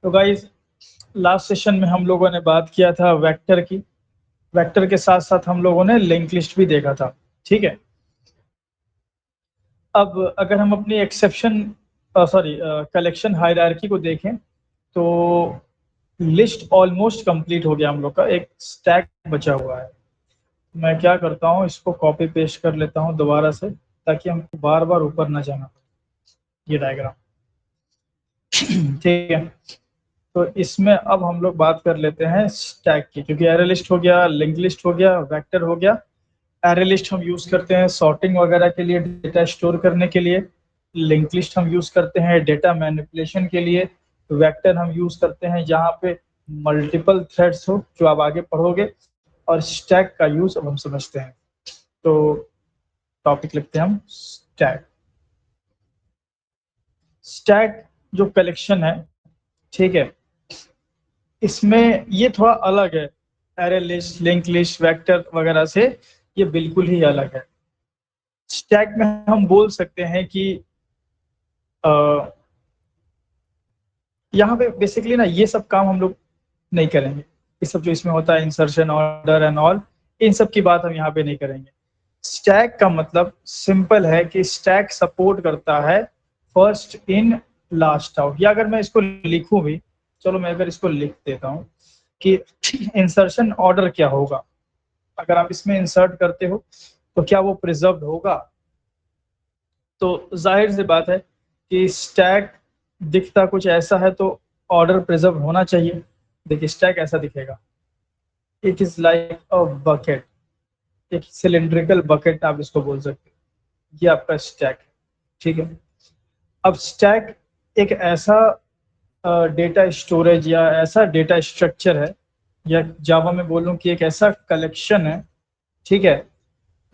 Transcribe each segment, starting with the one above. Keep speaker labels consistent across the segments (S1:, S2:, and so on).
S1: तो guys last session में हम लोगों ने बात किया था वेक्टर की। वेक्टर के साथ साथ हम लोगों ने लिंक लिस्ट भी देखा था। ठीक है, अब अगर हम अपनी एक्सेप्शन कलेक्शन हायरार्की को देखें तो लिस्ट ऑलमोस्ट कंप्लीट हो गया हम लोग का, एक स्टैक बचा हुआ है। मैं क्या करता हूँ, इसको कॉपी पेस्ट कर लेता हूँ दोबारा से, ताकि हमको बार बार ऊपर ना जाना पड़े। ये डायग्राम ठीक है। तो इसमें अब हम लोग बात कर लेते हैं स्टैक की, क्योंकि एरे लिस्ट हो गया, लिंक लिस्ट हो गया, वेक्टर हो गया। एरे लिस्ट हम यूज करते हैं सॉर्टिंग वगैरह के लिए, डेटा स्टोर करने के लिए। लिंक लिस्ट हम यूज करते हैं डेटा मैनिपुलेशन के लिए। वेक्टर हम यूज करते हैं जहाँ पे मल्टीपल थ्रेड्स हो, जो आप आगे पढ़ोगे। और स्टैक का यूज अब हम समझते हैं। तो टॉपिक लिखते हैं हम स्टैक। स्टैक जो कलेक्शन है, ठीक है, इसमें ये थोड़ा अलग है array list, link list, vector वगैरह से। ये बिल्कुल ही अलग है। स्टैक में हम बोल सकते हैं कि यहाँ पे बेसिकली ना ये सब काम हम लोग नहीं करेंगे। ये सब जो इसमें होता है इंसर्शन, ऑर्डर एंड ऑल, इन सब की बात हम यहाँ पे नहीं करेंगे। स्टैक का मतलब सिंपल है कि स्टैक सपोर्ट करता है फर्स्ट इन लास्ट आउट। या अगर मैं इसको लिखूं भी, चलो मैं अगर इसको लिख देता हूँ कि इंसर्शन ऑर्डर क्या होगा। अगर आप इसमें इंसर्ट करते हो तो क्या वो प्रिजर्व्ड होगा? तो जाहिर सी बात है कि स्टैक दिखता कुछ ऐसा है, तो ऑर्डर प्रिजर्व होना चाहिए। देखिए स्टैक ऐसा दिखेगा, it is like a bucket, एक सिलिंड्रिकल बकेट आप इसको बोल सकते हो। ये आपका स्टैक है, ठीक है। अब स्टैक एक ऐसा डेटा स्टोरेज या ऐसा डेटा स्ट्रक्चर है, या जावा में बोलूं कि एक ऐसा कलेक्शन है, ठीक है,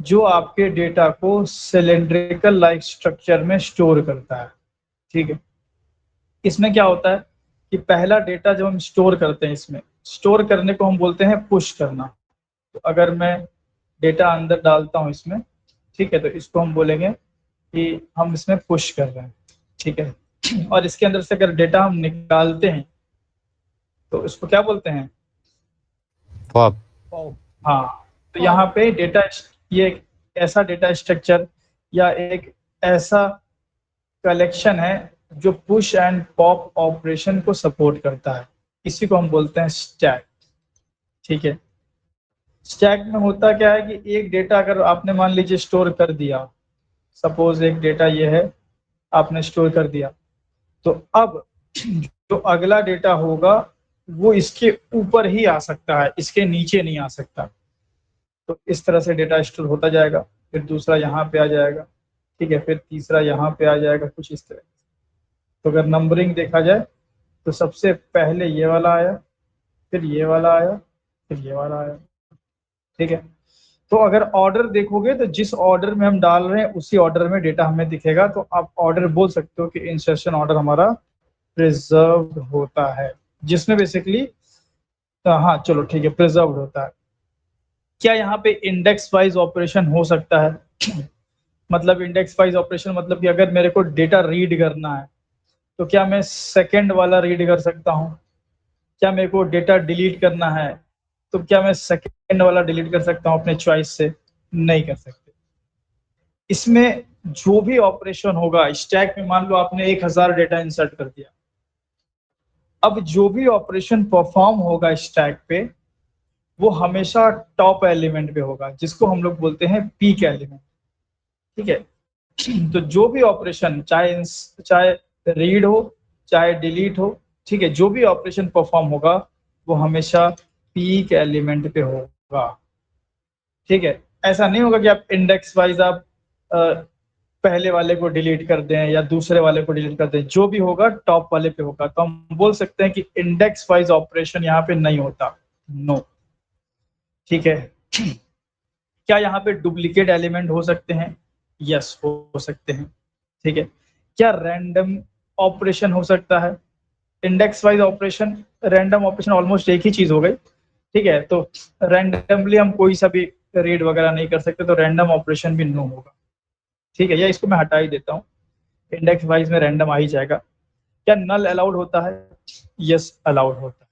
S1: जो आपके डेटा को सिलिंड्रिकल लाइक स्ट्रक्चर में स्टोर करता है। ठीक है, इसमें क्या होता है कि पहला डेटा जब हम स्टोर करते हैं, इसमें स्टोर करने को हम बोलते हैं पुश करना। तो अगर मैं डेटा अंदर डालता हूं इसमें, ठीक है, तो इसको हम बोलेंगे कि हम इसमें पुश कर रहे हैं। ठीक है, और इसके अंदर से अगर डेटा हम निकालते हैं तो इसको क्या बोलते हैं?
S2: पॉप।
S1: हाँ, तो यहाँ पे डेटा, ये एक ऐसा डेटा स्ट्रक्चर या एक ऐसा कलेक्शन है जो पुश एंड पॉप ऑपरेशन को सपोर्ट करता है। इसी को हम बोलते हैं स्टैक। ठीक है, स्टैक में होता क्या है कि एक डेटा अगर आपने मान लीजिए स्टोर कर दिया, सपोज एक डेटा ये है, आपने स्टोर कर दिया, तो अब जो अगला डेटा होगा वो इसके ऊपर ही आ सकता है, इसके नीचे नहीं आ सकता। तो इस तरह से डेटा स्टोर होता जाएगा, फिर दूसरा यहाँ पे आ जाएगा, ठीक है, फिर तीसरा यहाँ पे आ जाएगा, कुछ इस तरह। तो अगर नंबरिंग देखा जाए तो सबसे पहले ये वाला आया, फिर ये वाला आया, फिर ये वाला आया। ठीक है, तो अगर ऑर्डर देखोगे तो जिस ऑर्डर में हम डाल रहे हैं उसी ऑर्डर में डेटा हमें दिखेगा। तो आप ऑर्डर बोल सकते हो कि इंसर्शन ऑर्डर हमारा प्रिजर्व्ड होता है, जिसमें बेसिकली, हाँ चलो ठीक है, प्रिजर्व्ड होता है। क्या यहाँ पे इंडेक्स वाइज ऑपरेशन हो सकता है? मतलब इंडेक्स वाइज ऑपरेशन मतलब कि अगर मेरे को डेटा रीड करना है तो क्या मैं सेकंड वाला रीड कर सकता हूँ? क्या मेरे को डेटा डिलीट करना है तो क्या मैं सेकंड वाला डिलीट कर सकता हूँ अपने चॉइस से? नहीं कर सकते। इसमें जो भी ऑपरेशन होगा स्टैक में, मान लो आपने 1000 डेटा इंसर्ट कर दिया, अब जो भी ऑपरेशन परफॉर्म होगा स्टैक पे वो हमेशा टॉप एलिमेंट पे होगा, जिसको हम लोग बोलते हैं पीक एलिमेंट। ठीक है, तो जो भी ऑपरेशन, चाहे रीड हो, चाहे डिलीट हो, ठीक है, जो भी ऑपरेशन परफॉर्म होगा वो हमेशा पीक एलिमेंट पे होगा। ठीक है, ऐसा नहीं होगा कि आप इंडेक्स वाइज आप पहले वाले को डिलीट कर दें या दूसरे वाले को डिलीट कर दें, जो भी होगा टॉप वाले पे होगा। तो हम बोल सकते हैं कि इंडेक्स वाइज ऑपरेशन यहाँ पे नहीं होता, नो। ठीक है, क्या यहाँ पे डुप्लीकेट एलिमेंट हो सकते हैं? यस, हो सकते हैं। ठीक है, क्या रैंडम ऑपरेशन हो सकता है? Index wise operation, random operation almost एक ही चीज हो गई। ठीक है, तो रैंडमली हम कोई सा भी रीड वगैरह नहीं कर सकते, तो रैंडम ऑपरेशन भी नो होगा। ठीक है, या इसको मैं हटा ही देता हूँ, इंडेक्स वाइज में रैंडम आ ही जाएगा। क्या नल अलाउड होता है? यस अलाउड होता है।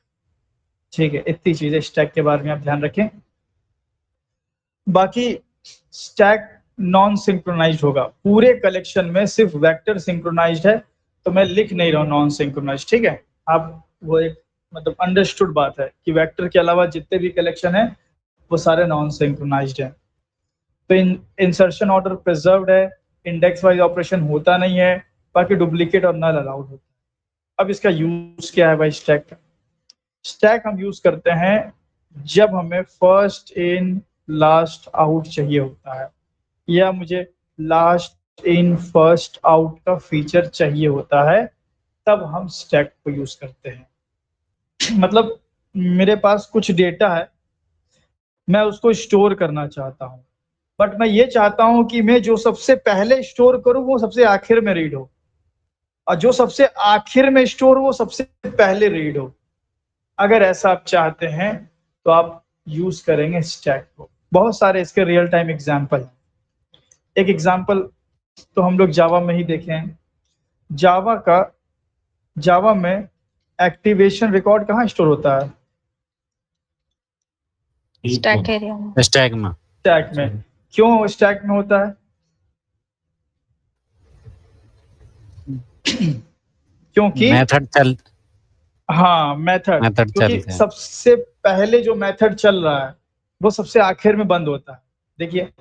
S1: ठीक है, इतनी चीजें स्टैक के बारे में आप ध्यान रखें। बाकी स्टैक नॉन सिंक्रोनाइज्ड होगा, पूरे कलेक्शन में सिर्फ वेक्टर सिंक्रोनाइज्ड है, तो मैं लिख नहीं रहा हूँ नॉन सिंक्रोनाइज्ड। ठीक है, आप वो एक मतलब अंडरस्टूड बात है कि वेक्टर के अलावा जितने भी कलेक्शन है वो सारे नॉन सिंक्रोनाइज्ड हैं। तो इंसर्शन ऑर्डर प्रिजर्व्ड है, इंडेक्स वाइज ऑपरेशन होता नहीं है, बाकी डुप्लीकेट और नल अलाउड होता है। अब इसका यूज क्या है भाई स्टैक का? स्टैक हम यूज करते हैं जब हमें फर्स्ट इन लास्ट आउट चाहिए होता है, या मुझे लास्ट इन फर्स्ट आउट का फीचर चाहिए होता है, तब हम स्टैक को यूज करते हैं। मतलब मेरे पास कुछ डेटा है, मैं उसको स्टोर करना चाहता हूँ, बट मैं ये चाहता हूं कि मैं जो सबसे पहले स्टोर करूं वो सबसे आखिर में रीड हो, और जो सबसे आखिर में स्टोर वो सबसे पहले रीड हो। अगर ऐसा आप चाहते हैं तो आप यूज करेंगे स्टैक को। बहुत सारे इसके रियल टाइम एग्जांपल हैं। एक एग्जांपल तो हम लोग जावा में ही देखे हैं। जावा में एक्टिवेशन रिकॉर्ड कहाँ स्टोर होता है?
S3: स्टैक एरिया में।
S2: स्टैक में।
S1: स्टैक में। क्यों स्टैक में होता है? क्योंकि
S2: मेथड चल
S1: हाँ मेथड,
S2: मेथड
S1: क्योंकि
S2: चलते हैं।
S1: सबसे पहले जो मेथड चल रहा है वो सबसे आखिर में बंद होता है। देखिए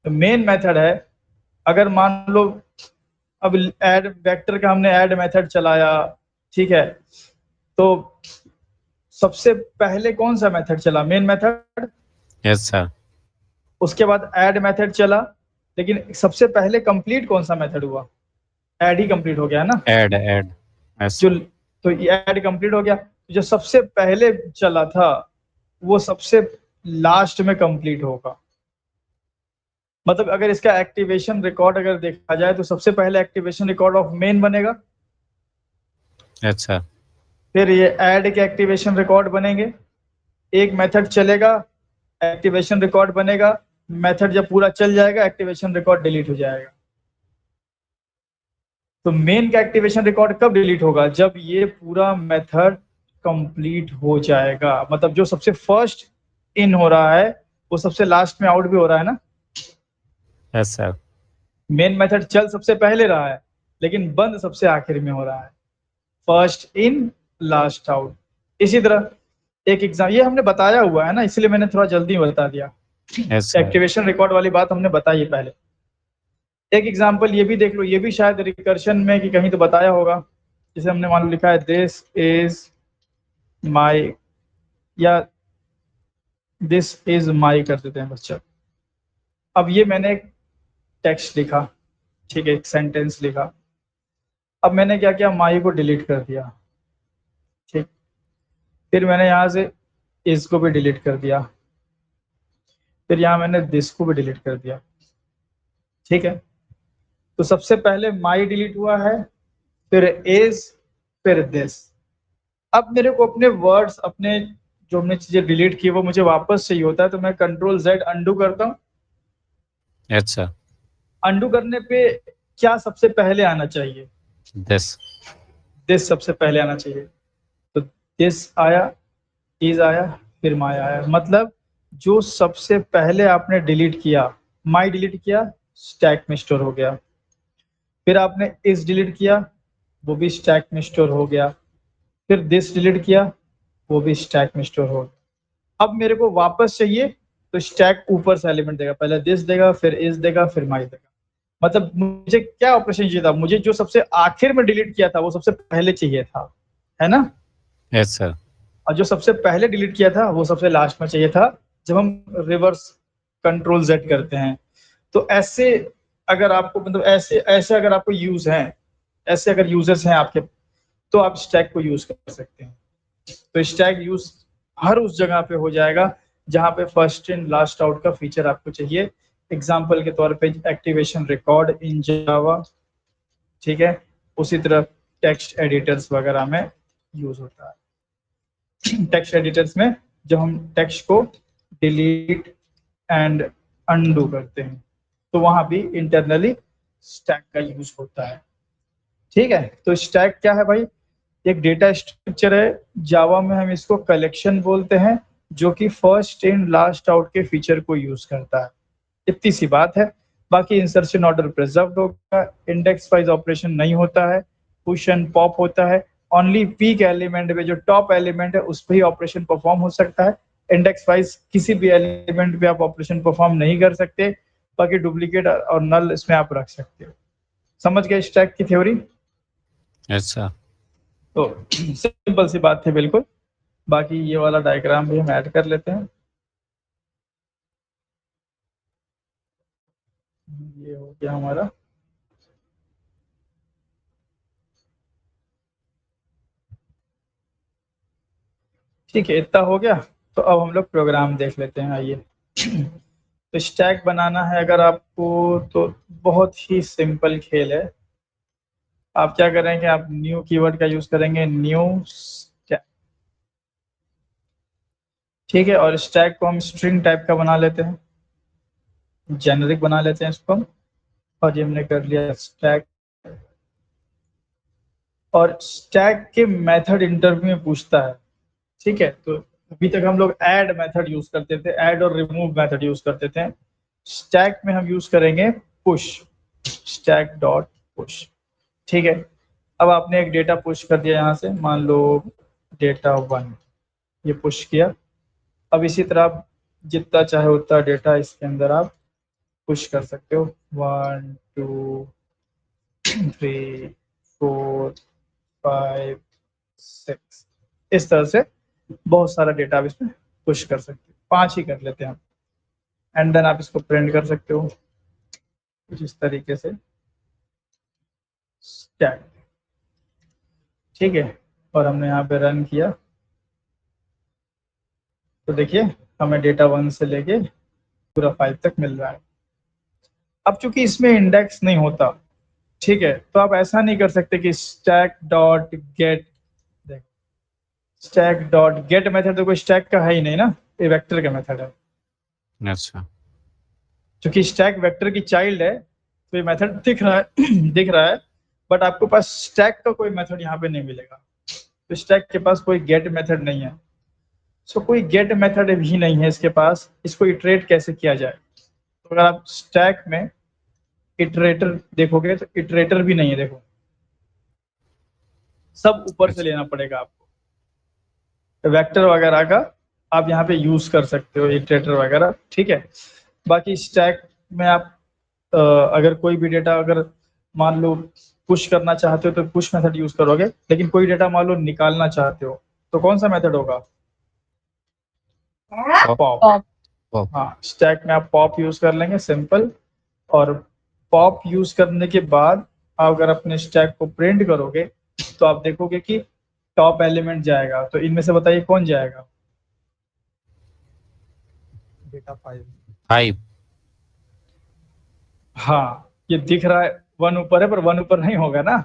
S1: मेन मेथड है, अगर मान लो अब ऐड वेक्टर का हमने ऐड मेथड चलाया, ठीक है, तो सबसे पहले कौन सा मेथड चला? Main method.
S2: Yes sir.
S1: उसके बाद ऐड मेथड चला, लेकिन सबसे पहले कंप्लीट कौन सा मेथड हुआ? ऐड ही कंप्लीट हो गया ना।
S2: ऐड ऐड यस
S1: जो
S2: सर।
S1: तो ऐड कंप्लीट हो गया, जो सबसे पहले चला था वो सबसे लास्ट में कंप्लीट होगा। मतलब अगर इसका एक्टिवेशन रिकॉर्ड अगर देखा जाए तो सबसे पहले एक्टिवेशन रिकॉर्ड ऑफ मेन बनेगा,
S2: यस सर।
S1: फिर ये ऐड के एक्टिवेशन रिकॉर्ड बनेंगे, एक मेथड चलेगा, एक्टिवेशन रिकॉर्ड बनेगा, मेथड जब पूरा चल जाएगा एक्टिवेशन रिकॉर्ड डिलीट हो जाएगा। तो मेन का एक्टिवेशन रिकॉर्ड कब डिलीट होगा? जब ये पूरा मेथड कंप्लीट हो जाएगा। मतलब जो सबसे फर्स्ट इन हो रहा है वो सबसे लास्ट में आउट भी हो रहा है ना।
S2: Yes sir.
S1: मेन मेथड चल सबसे पहले रहा है, लेकिन बंद सबसे आखिर में हो रहा है। First in last out. इसी तरह एक एग्जाम, ये हमने बताया हुआ है ना, इसलिए मैंने थोड़ा जल्दी बता दिया।
S2: Yes sir.
S1: एक्टिवेशन रिकॉर्ड वाली बात हमने बताई है पहले। एक एग्जांपल ये भी देख लो, ये भी शायद रिकर्शन में कि कहीं तो बताया होगा। जैसे हमने मान लो लिखा है दिस इज माई, या दिस इज माई कर देते हैं बच्चा। अब ये मैंने एक टेक्स्ट लिखा, ठीक है, एक सेंटेंस लिखा। अब मैंने क्या किया, माई को डिलीट कर दिया, ठीक। फिर मैंने यहाँ से इज को भी डिलीट कर दिया, फिर यहाँ मैंने दिस को भी डिलीट कर दिया, ठीक है। तो सबसे पहले माई डिलीट हुआ है, फिर इज, फिर दिस। अब मेरे को अपने वर्ड्स, अपने जो हमने चीजें डिलीट की वो मुझे वापस चाहिए होता है, तो मैं कंट्रोल जेड अंडू करता हूँ।
S2: Yes sir.
S1: अंडू करने पे क्या सबसे पहले आना चाहिए?
S2: दिस।
S1: दिस सबसे पहले आना चाहिए। तो दिस आया, इज आया, फिर माई आया। मतलब जो सबसे पहले आपने डिलीट किया, माई डिलीट किया, स्टैक में स्टोर हो गया। फिर आपने इज डिलीट किया, वो भी स्टैक में स्टोर हो गया। फिर दिस डिलीट किया, वो भी स्टैक में स्टोर हो गया। अब मेरे को वापस चाहिए तो स्टैक ऊपर से एलिमेंट देगा, पहले दिस देगा, फिर इज देगा, फिर माई देगा। मतलब मुझे क्या ऑपरेशन चाहिए था? मुझे जो सबसे आखिर में डिलीट किया था वो सबसे पहले चाहिए था, है ना।
S2: Yes sir.
S1: और जो सबसे पहले डिलीट किया था वो सबसे लास्ट में चाहिए था, जब हम रिवर्स कंट्रोल जेड करते हैं। तो ऐसे अगर आपको मतलब ऐसे ऐसे अगर आपको यूज है, ऐसे अगर यूजर्स हैं आपके, तो आप स्टैक को यूज कर सकते हैं। तो स्टैक यूज हर उस जगह पे हो जाएगा जहां पे फर्स्ट इन लास्ट आउट का फीचर आपको चाहिए। एग्जाम्पल के तौर पे एक्टिवेशन रिकॉर्ड इन जावा, ठीक है। उसी तरह टेक्स्ट एडिटर्स वगैरह में यूज होता है। टेक्स्ट एडिटर्स में जब हम टेक्स्ट को डिलीट एंड अनडू करते हैं तो वहां भी इंटरनली स्टैक का यूज होता है। ठीक है, तो स्टैक क्या है भाई? एक डेटा स्ट्रक्चर है, जावा में हम इसको कलेक्शन बोलते हैं, जो कि फर्स्ट इन लास्ट आउट के फीचर को यूज करता है। इतनी सी बात है। बाकी इंसर्शन ऑर्डर प्रिजर्व्ड होगा, इंडेक्स वाइज ऑपरेशन नहीं होता है, पुश एंड पॉप होता है। ओनली पीक एलिमेंट में जो टॉप एलिमेंट है उस पर ही ऑपरेशन परफॉर्म हो सकता है। इंडेक्स वाइज किसी भी एलिमेंट पे आप ऑपरेशन परफॉर्म नहीं कर सकते। बाकी डुप्लीकेट और नल इसमें आप रख सकते हो। समझ गए स्टैक की थ्योरी?
S2: Yes sir.
S1: तो सिंपल सी बात थी बिल्कुल। बाकी ये वाला डायग्राम भी हम ऐड कर लेते हैं। ये हो गया हमारा। ठीक है, इतना हो गया। तो अब हम लोग प्रोग्राम देख लेते हैं, आइए। तो स्टैक बनाना है अगर आपको, तो बहुत ही सिंपल खेल है। आप क्या करेंगे, आप न्यू कीवर्ड का यूज करेंगे, न्यू स्टैक। ठीक है, और स्टैक को हम स्ट्रिंग टाइप का बना लेते हैं, जेनरिक बना लेते हैं इसको हम। और ये हमने कर लिया स्टैक। और स्टैक के मेथड इंटरव्यू में पूछता है। ठीक है, तो अभी तक हम लोग ऐड मेथड यूज करते थे, ऐड और रिमूव मेथड यूज करते थे। स्टैक में हम यूज करेंगे पुश, स्टैक डॉट पुश। ठीक है, अब आपने एक डेटा पुश कर दिया यहाँ से, मान लो डेटा 1, ये पुश किया। अब इसी तरह आप जितना चाहे उतना डेटा इसके अंदर आप पुश कर सकते हो, 1 2 3 4 5 6, इस तरह से बहुत सारा डेटा आप इसमें पुश कर सकते हो। 5 ही कर लेते हैं हम। एंड देन आप इसको प्रिंट कर सकते हो कुछ इस तरीके से, स्टैक। ठीक है, और हमने यहाँ पे रन किया तो देखिए हमें डेटा 1 से लेके पूरा 5 तक मिल रहा है। अब चूंकि इसमें इंडेक्स नहीं होता, ठीक है, तो आप ऐसा नहीं कर सकते कि stack dot gate, stack dot get method तो कोई स्टैक का है ही नहीं ना, ये वेक्टर का मेथड है।
S2: Yes sir.
S1: क्योंकि स्टैक वेक्टर की चाइल्ड है, तो ये मेथड दिख रहा है दिख रहा है, बट आपको पास स्टैक का कोई मेथड यहाँ पे नहीं मिलेगा। तो स्टैक के पास कोई गेट मेथड नहीं है। सो कोई गेट मेथड भी नहीं है इसके पास। इसको इटरेट कैसे किया जाए? तो अगर आप स्टैक में इटरेटर देखोगे तो इटरेटर भी नहीं है, देखो सब ऊपर से लेना पड़ेगा आपको। वेक्टर वगैरह का आप यहाँ पे यूज कर सकते हो, इटरेटर वगैरह। ठीक है, बाकी स्टैक में आप अगर कोई भी डेटा अगर मान लो पुश करना चाहते हो तो पुश मेथड यूज करोगे, लेकिन कोई डेटा मान लो निकालना चाहते हो तो कौन सा मेथड होगा? पॉप।
S2: पॉप।
S1: हाँ, स्टैक में आप पॉप यूज कर लेंगे, सिंपल। और पॉप यूज करने के बाद आप अगर अपने स्टैक को प्रिंट करोगे तो आप देखोगे कि टॉप एलिमेंट जाएगा। तो इनमें से बताइए कौन जाएगा? डेटा 5।
S2: 5।
S1: हाँ, ये दिख रहा है 1 ऊपर है, पर 1 ऊपर नहीं होगा ना।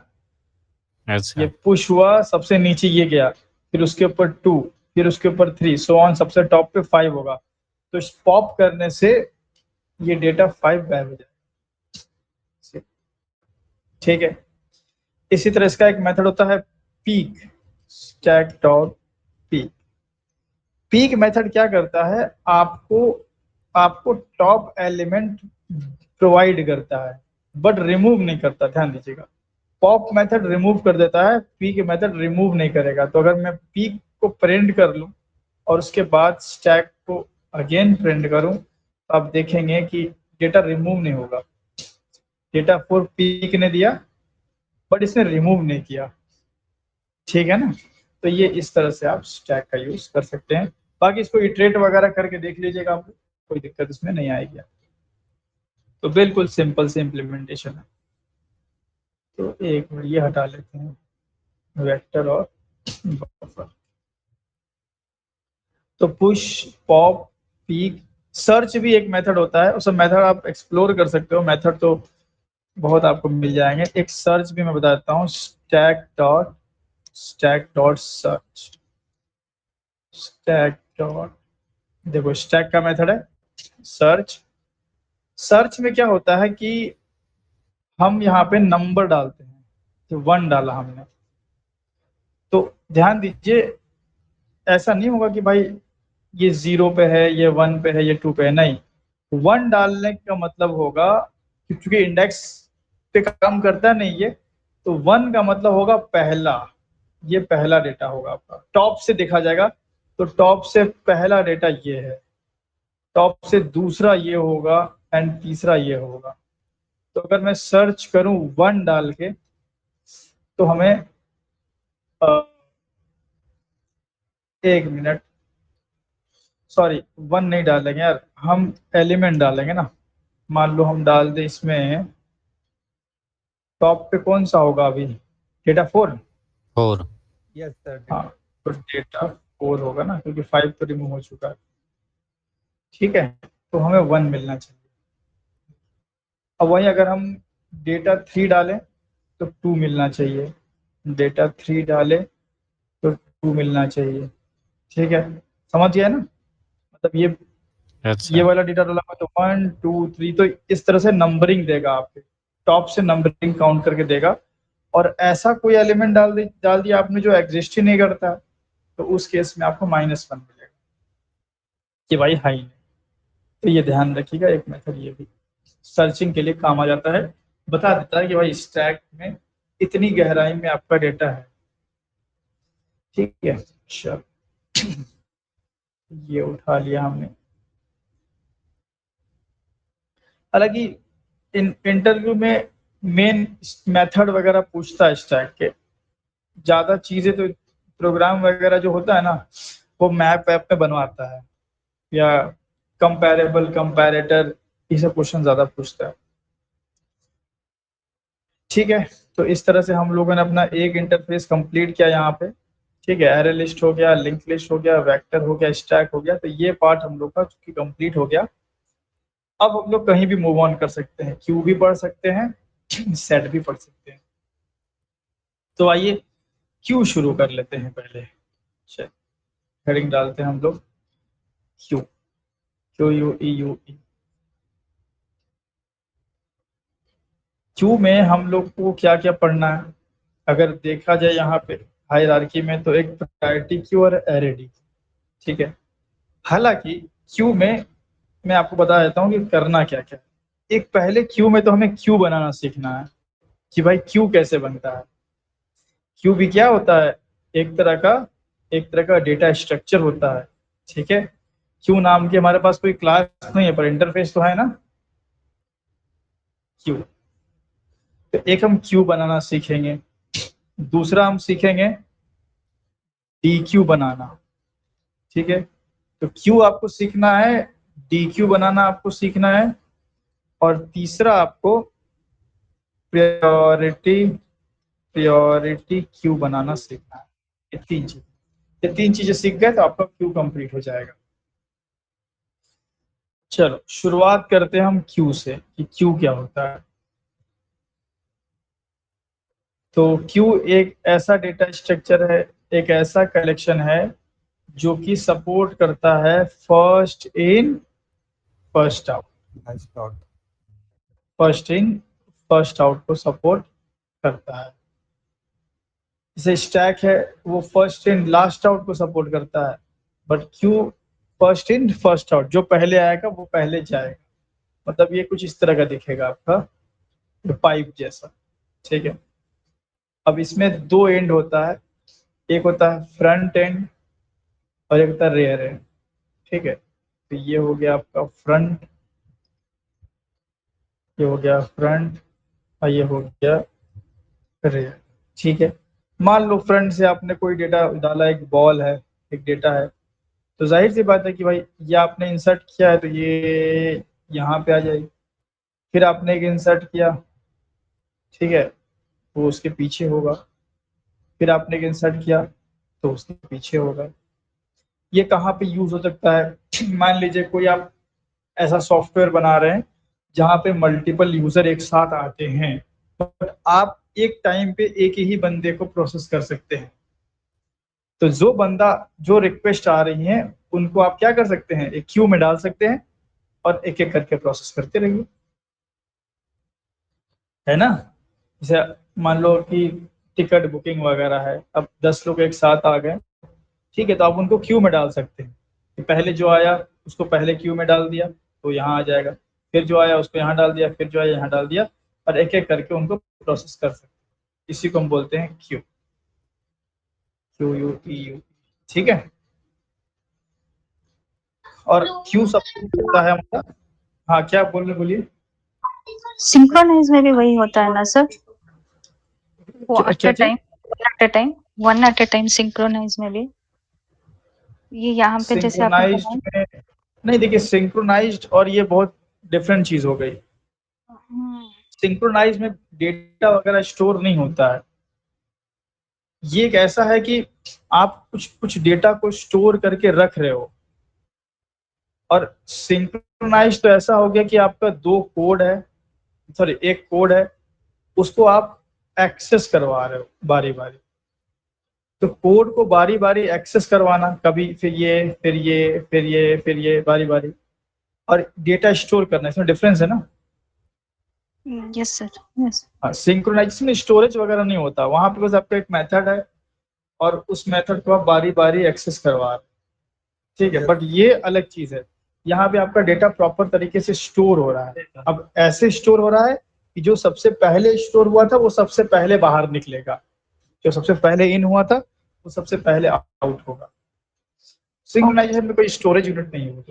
S2: यस
S1: ये
S2: सर।
S1: पुश हुआ, सबसे नीचे ये गया, फिर उसके ऊपर 2, फिर उसके ऊपर 3, सो ऑन, सबसे टॉप पे 5 होगा। तो पॉप करने से ये डेटा 5 गायब हो जाएगा। ठीक है, इसी तरह इसका एक मेथड होता है peak, stack dot peak. Peak method क्या करता है, आपको आपको टॉप एलिमेंट प्रोवाइड करता है, बट रिमूव नहीं करता, ध्यान दीजिएगा। पॉप मेथड रिमूव कर देता है, पीक मेथड रिमूव नहीं करेगा। तो अगर मैं पीक को प्रिंट कर लूं और उसके बाद स्टैक को अगेन प्रिंट करूं, तो आप देखेंगे कि डेटा रिमूव नहीं होगा। डेटा 4 पीक ने दिया, बट इसने रिमूव नहीं किया। ठीक है ना? तो ये इस तरह से आप स्टैक का यूज कर सकते हैं। बाकी इसको इटरेट वगैरह करके देख लीजिएगा, आप कोई दिक्कत इसमें नहीं आएगी। तो बिल्कुल सिंपल से इम्प्लीमेंटेशन है। तो एक मिनट ये हटा लेते हैं, वेक्टर और बफर। तो पुश, पॉप, पीक, सर्च भी एक मेथड होता है। उस मेथड आप एक्सप्लोर कर सकते हो, मेथड तो बहुत आपको मिल जाएंगे। एक सर्च भी मैं बता देता हूँ, stack dot search, stack dot, देखो स्टैक का मेथड है सर्च। सर्च में क्या होता है कि हम यहाँ पे नंबर डालते हैं, तो 1 डाला हमने, तो ध्यान दीजिए, ऐसा नहीं होगा कि भाई ये 0 पे है, ये 1 पे है, ये 2 पे है, नहीं। 1 डालने का मतलब होगा कि चूंकि इंडेक्स पे काम करता है नहीं ये, तो 1 का मतलब होगा पहला, ये पहला डेटा होगा आपका, टॉप से देखा जाएगा, तो टॉप से पहला डेटा ये है, टॉप से दूसरा ये होगा, एंड तीसरा ये होगा। तो अगर मैं सर्च करूं 1 डाल के, तो हमें 1 मिनट, सॉरी 1 नहीं डालेंगे यार, हम एलिमेंट डालेंगे ना। मान लो हम डाल दे इसमें, टॉप पे कौन सा होगा अभी, डेटा 4।
S2: 4
S3: yes sir.
S1: हाँ, तो डेटा 4 होगा ना, क्योंकि 5 तो रिमूव हो चुका है। ठीक है, तो हमें 1 मिलना चाहिए। अब वहीं अगर हम डेटा 3 डालें तो 2 मिलना चाहिए, डेटा 3 डालें तो 2 मिलना चाहिए। ठीक है, समझ गया ना, मतलब ये
S2: अच्छा
S1: वाला डेटा डाला तो 1 2 3, तो इस तरह से नंबरिंग देगा आपके, टॉप से नंबरिंग काउंट करके देगा। और ऐसा कोई एलिमेंट डाल दिया आपने जो एग्जिस्ट ही नहीं करता, तो उस केस में आपको -1 मिलेगा कि भाई हाई नहीं। तो ये ध्यान रखिएगा, एक मेथड ये भी सर्चिंग के लिए काम आ जाता है, बता देता है कि भाई स्टैक में इतनी गहराई में आपका डेटा है। ठीक है, चलो ये उठा लिया हमने। हालांकि इंटरव्यू में मेन मेथड वगैरह पूछता है स्टैक के, ज्यादा चीजें तो प्रोग्राम वगैरह जो होता है ना, वो मैप ऐप में बनवाता है, या कंपैरेबल कंपैरेटर, ये सब क्वेश्चन ज्यादा पूछता है। ठीक है, तो इस तरह से हम लोगों ने अपना एक इंटरफेस कंप्लीट किया यहाँ पे। ठीक है, एरे लिस्ट हो गया, लिंक लिस्ट हो गया, वेक्टर हो गया, स्टैक हो गया, तो ये पार्ट हम लोग का चूंकि कंप्लीट हो गया। अब हम लोग कहीं भी मूव ऑन कर सकते हैं, क्यू भी पढ़ सकते हैं, सेट भी पढ़ सकते हैं। तो आइए क्यू शुरू कर लेते हैं पहले। चल, हेडिंग डालते हैं हम लोग Q, Q U E U ई। क्यू में हम लोग को क्या क्या पढ़ना है, अगर देखा जाए यहाँ पे हायरार्की में, तो एक प्रायोरिटी क्यू और एरे डी। ठीक है, हालांकि क्यू में मैं आपको बता देता हूँ कि करना क्या क्या है। एक पहले क्यू में तो हमें क्यू बनाना सीखना है, कि भाई क्यू कैसे बनता है। क्यू भी क्या होता है, एक तरह का डेटा स्ट्रक्चर होता है। ठीक है, क्यू नाम की हमारे पास कोई क्लास नहीं है, पर इंटरफेस तो है ना क्यू। तो एक हम क्यू बनाना सीखेंगे, दूसरा हम सीखेंगे डी क्यू बनाना। ठीक है, तो क्यू आपको सीखना है, डी क्यू बनाना आपको सीखना है, और तीसरा आपको प्रायोरिटी क्यू बनाना सीखना है। ये तीन चीजें सीख गए तो आपका क्यू कंप्लीट हो जाएगा। चलो शुरुआत करते हैं हम क्यू से, कि क्यू क्या होता है। तो क्यू एक ऐसा डेटा स्ट्रक्चर है, एक ऐसा कलेक्शन है जो कि सपोर्ट करता है first in first out. First in first out को सपोर्ट करता है। जैसे स्टैक है, वो फर्स्ट इन लास्ट आउट को सपोर्ट करता है, but Q first in first out, जो पहले आएगा वो पहले जाएगा। मतलब ये कुछ इस तरह का दिखेगा आपका, पाइप जैसा। ठीक है, अब इसमें दो एंड होता है, एक होता है फ्रंट एंड और एक होता है रेयर एंड। ठीक है, तो ये हो गया आपका फ्रंट, ये हो गया फ्रंट, और ये हो गया रेयर। ठीक है, मान लो फ्रंट से आपने कोई डेटा डाला, एक बॉल है, एक डेटा है, तो जाहिर सी बात है कि भाई ये आपने इंसर्ट किया है तो ये यहाँ पे आ जाएगी। फिर आपने एक इंसर्ट किया, ठीक है, वो उसके पीछे होगा। फिर आपने एक इंसर्ट किया तो उसके पीछे होगा। ये कहाँ पे यूज हो सकता है, मान लीजिए कोई आप ऐसा सॉफ्टवेयर बना रहे हैं जहाँ पे मल्टीपल यूजर एक साथ आते हैं, बट आप एक टाइम पे एक ही बंदे को प्रोसेस कर सकते हैं। तो जो रिक्वेस्ट आ रही है उनको आप क्या कर सकते हैं, एक क्यू में डाल सकते हैं और एक एक करके प्रोसेस करते रहिए, है ना। जैसे मान लो कि टिकट बुकिंग वगैरह है। अब 10 लोग एक साथ आ गए, ठीक है, तो आप उनको क्यू में डाल सकते हैं कि पहले जो आया उसको पहले क्यू में डाल दिया तो यहाँ आ जाएगा, फिर जो आया उसको यहाँ डाल दिया, फिर जो आया यहाँ डाल दिया, और एक एक करके उनको प्रोसेस कर सकते हैं। इसी को हम बोलते हैं Q, Q U T U, ठीक है। और क्यू सब होता है हमारा। हाँ, क्या बोल रहे, बोलिए।
S3: सिंक्रोनाइज में भी वही होता है ना सर, वो
S1: क्या
S3: एट
S1: क्या
S3: अ
S1: चीज?
S3: Time, one at a time synchronise में भी ये यहाँ पे जैसे आपने
S1: सिंक्रोनाइज्ड
S3: बताया।
S1: में नहीं, देखिए सिंक्रोनाइज्ड और ये बहुत डिफरेंट चीज हो गई। सिंक्रोनाइज में डेटा वगैरह स्टोर नहीं होता है। ये एक ऐसा है कि आप कुछ कुछ डेटा को स्टोर करके रख रहे हो, और सिंक्रोनाइज तो ऐसा हो गया कि आपका दो कोड है, सॉरी एक कोड है, उसको आप एक्सेस करवा रहे हो बारी बारी। तो कोड को बारी बारी एक्सेस करवाना, कभी फिर ये फिर ये फिर ये फिर ये बारी बारी, और डेटा स्टोर करना, इसमें डिफरेंस है ना।
S3: Yes sir, yes.
S1: हाँ, सिंक्रोनाइजेशन में स्टोरेज वगैरह नहीं होता, वहां पे बस आपका एक मेथड है और उस मेथड को आप बारी बारी एक्सेस करवा रहे हैं, ठीक है। बट ये अलग चीज है, यहाँ पे आपका डेटा प्रॉपर तरीके से स्टोर हो रहा है। अब ऐसे स्टोर हो रहा है कि जो सबसे पहले स्टोर हुआ था वो सबसे पहले बाहर निकलेगा, जो सबसे पहले इन हुआ था वो सबसे पहले आउट होगा। सिंक्रोनाइजेशन में कोई स्टोरेज यूनिट नहीं है, वो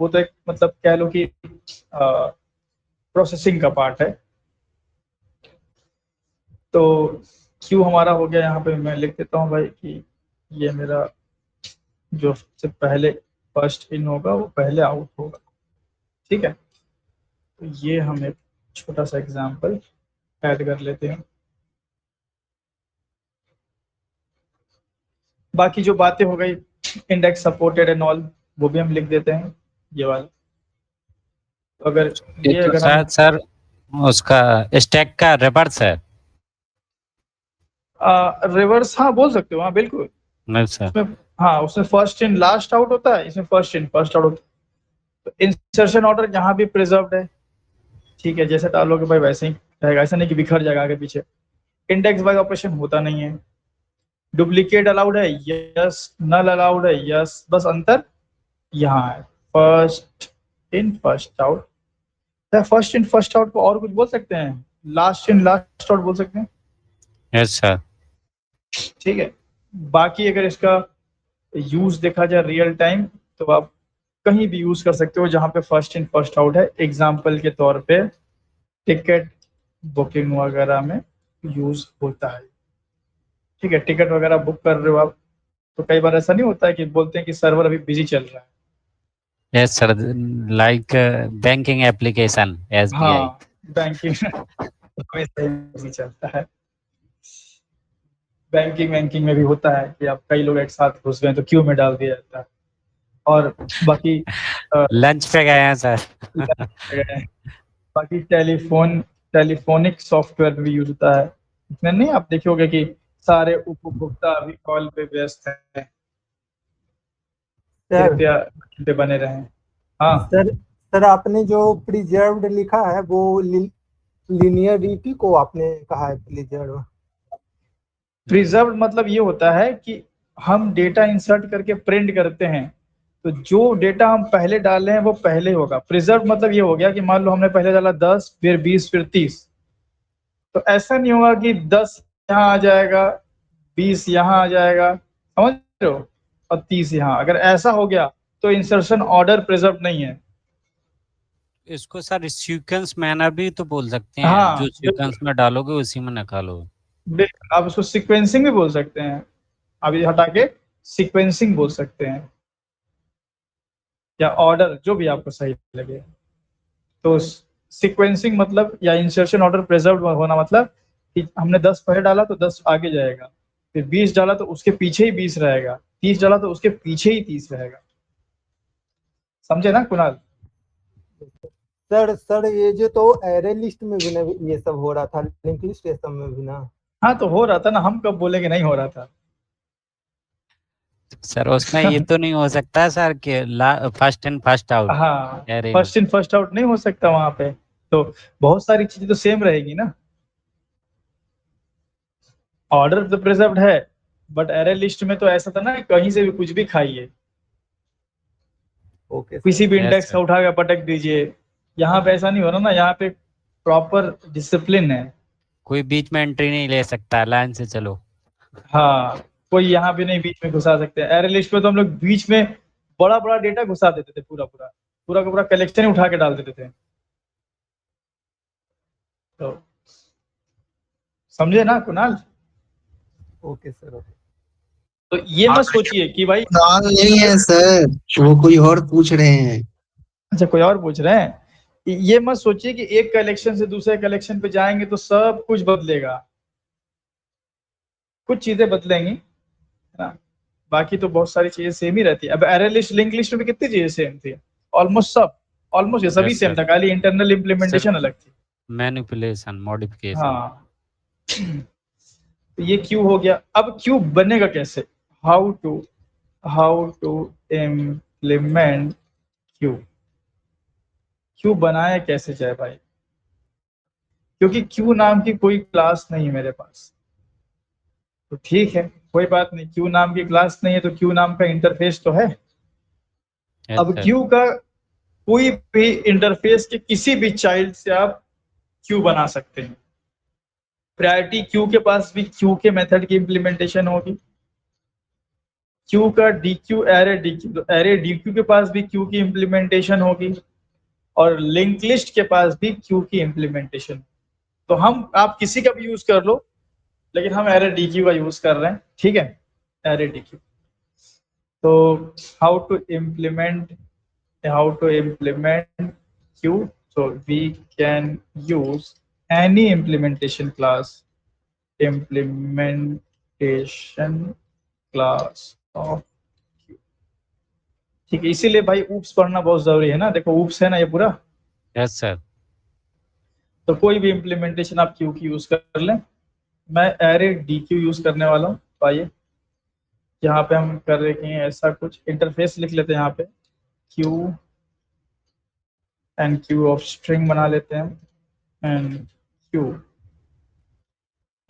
S1: तो एक मतलब कह लो कि प्रोसेसिंग का पार्ट है। तो क्यू हमारा हो गया, यहाँ पे मैं लिख देता हूँ भाई कि ये मेरा जो सबसे पहले फर्स्ट इन होगा वो पहले आउट होगा, ठीक है। तो ये हम एक छोटा सा एग्जांपल ऐड कर लेते हैं। बाकी जो बातें हो गई इंडेक्स सपोर्टेड एंड ऑल, वो भी हम लिख देते हैं ये वाला। तो अगर
S2: ये
S1: ये
S2: तो
S1: अगर हम
S2: शायद सर उसका स्टैक का रिवर्स है।
S1: रिवर्स, हाँ बोल सकते हो, हाँ बिल्कुल।
S2: नहीं सर।
S1: उसमें हाँ, उसमें फर्स्ट इन लास्ट आउट होता है, इसमें फर्स्ट इन फर्स्ट आउट होता है। तो इंसर्शन ऑर्डर यहाँ भी प्रिजर्व्ड है, ठीक है, जैसे डालोगे भाई वैसे ही रहेगा, ऐसा नहीं कि बिखर जाएगा आगे पीछे। इंडेक्स बाय ऑपरेशन होता नहीं है। डुप्लीकेट अलाउड है, यस। नल अलाउड है, यस। बस अंतर यहाँ है, first in first out. First in first out को और कुछ बोल सकते हैं, लास्ट इन लास्ट आउट बोल सकते हैं,
S2: यस सर।
S1: ठीक है। बाकी अगर इसका यूज देखा जाए रियल टाइम, तो आप कहीं भी यूज कर सकते हो जहां पे फर्स्ट इन फर्स्ट आउट है। एग्जाम्पल के तौर पे टिकट बुकिंग वगैरह में यूज होता है, ठीक है। टिकट वगैरह बुक कर रहे हो आप, तो कई बार ऐसा नहीं होता है कि बोलते हैं कि सर्वर अभी बिजी चल रहा है।
S2: Yes sir, like banking application SBI।
S1: हाँ, बैंकिंग हमेशा बिजी चलता है। बैंकिंग में भी होता है कि आप कई लोग एक साथ घुस गए तो क्यू में डाल दिया जाता है। और बाकी
S2: लंच पे गए हैं सर।
S1: बाकी टेलीफोनिक सॉफ्टवेयर भी यूज होता है। इसमें नहीं, आप देखोगे कि सारे उपभोक्ता अभी कॉल पे व्यस्त हैं,
S4: सर
S1: कृपया पे बने रहें। हाँ
S4: सर आपने जो प्रिजर्व्ड लिखा है वो लिनियरिटी को आपने कहा है प्रिजर्व।
S1: प्रिजर्व मतलब ये होता है कि हम डेटा इंसर्ट करके प्रिंट करते हैं, तो जो डेटा हम पहले डाले हैं वो पहले होगा। प्रिजर्व मतलब ये हो गया कि मान लो हमने पहले डाला 10, फिर 20, फिर 30, तो ऐसा नहीं होगा कि 10 यहाँ आ जाएगा, 20 यहाँ आ जाएगा, समझ रहे हो, और 30 यहाँ। अगर ऐसा हो गया तो इंसर्शन ऑर्डर प्रिजर्व नहीं है।
S2: इसको सर सीक्वेंस मैनर भी तो बोल सकते हैं,
S1: हाँ
S2: जो सीक्वेंस में डालोगे उसी में निकालो।
S1: बिल्कुल, आप उसको सीक्वेंसिंग भी बोल सकते हैं, आप ये हटा के सीक्वेंसिंग बोल सकते हैं, या ऑर्डर, जो भी आपको सही लगे। तो सीक्वेंसिंग मतलब या इंसर्शन ऑर्डर प्रिजर्व होना मतलब कि हमने 10 पहले डाला तो 10 आगे जाएगा, फिर 20 डाला तो उसके पीछे ही 20 रहेगा, 30 डाला तो उसके पीछे ही 30 रहेगा। समझे ना कुणाल?
S4: सर ये जो तो एरे लिस्ट में भी ना ये सब हो रहा था, लिंक लिस्ट ये सब में भी ना।
S1: हाँ, तो हो रहा था ना, हम कब बोले कि नहीं हो रहा था।
S2: सर उसमें ये तो नहीं हो सकता सर कि फर्स्ट इन फर्स्ट आउट
S1: हाँ,
S2: एरे में।
S1: फर्स्ट इन फर्स्ट आउट नहीं हो सकता वहां पे, तो बहुत सारी चीजें तो सेम रहेगी ना। ऑर्डर तो प्रिजर्व्ड है, बट एरे लिस्ट में तो ऐसा था ना, कहीं से भी कुछ भी खाइए,
S4: ओके सर।
S1: किसी भी
S2: Yes,
S1: इंडेक्स
S2: sir.
S1: का उठा के पटक दीजिए। यहाँ पे ऐसा नहीं हो रहा ना, यहाँ पे प्रॉपर डिसिप्लिन है।
S2: कोई बीच में एंट्री नहीं ले सकता, लाइन से चलो।
S1: हाँ, कोई यहाँ पे नहीं बीच में घुसा सकते। एरे लिस्ट में तो हम लोग बीच में बड़ा बड़ा डेटा घुसा देते थे, पूरा पूरा पूरा का पूरा कलेक्शन ही उठा के डाल देते थे। तो समझे ना कुणाल?
S4: Okay sir, okay.
S1: तो ये मत सोचिए कि भाई,
S5: कुणाल नहीं है सर, वो कोई और पूछ रहे हैं।
S1: अच्छा कोई और पूछ रहे हैं। ये मत सोचिए कि एक कलेक्शन से दूसरे कलेक्शन पे जाएंगे तो सब कुछ बदलेगा। कुछ चीजें बदलेंगी, है ना, बाकी तो बहुत सारी चीजें सेम ही रहती है। अब एरे लिस्ट लिंक लिस्ट में कितनी चीजें सेम थी? ऑलमोस्ट सब, ऑलमोस्ट ये सभी
S2: Yes,
S1: सेम
S2: sir.
S1: था, खाली इंटरनल इम्प्लीमेंटेशन अलग थी।
S2: Manipulation, modification.
S1: हाँ। तो ये क्यू हो गया। अब क्यू बनेगा कैसे? How to implement queue. Queue बनाया कैसे जाए भाई? क्योंकि क्यू नाम की कोई क्लास नहीं है मेरे पास। तो ठीक है, कोई बात नहीं, क्यू नाम की क्लास नहीं है तो क्यू नाम का इंटरफेस तो है।
S2: Yes,
S1: अब
S2: sir.
S1: क्यू का कोई भी इंटरफेस के किसी भी चाइल्ड से आप क्यू बना सकते हैं। प्रायोरिटी क्यू के पास भी क्यू के मेथड की इंप्लीमेंटेशन होगी। क्यू का डीक्यू एरे डीक्यू, तो एरे डीक्यू के पास भी क्यू की इंप्लीमेंटेशन होगी, और लिंक लिस्ट के पास भी क्यू की इंप्लीमेंटेशन। तो हम, आप किसी का भी यूज कर लो, लेकिन हम एरे डीक्यू का यूज कर रहे हैं, ठीक है, एरे डीक्यू। तो how to implement queue? so we can use any implementation class of Q। ठीक है, इसीलिए भाई ऊप्स पढ़ना बहुत जरूरी है ना। देखो ऊप्स है ना ये पूरा,
S2: Yes, sir.
S1: तो कोई भी इम्प्लीमेंटेशन आप क्यू की यूज कर लें। मैं एरे डीक्यू यूज करने वाला हूँ। तो आइए यहाँ पे हम कर रहे हैं ऐसा कुछ इंटरफेस लिख लेते हैं यहाँ पे, queue and queue of string बना लेते हैं, and queue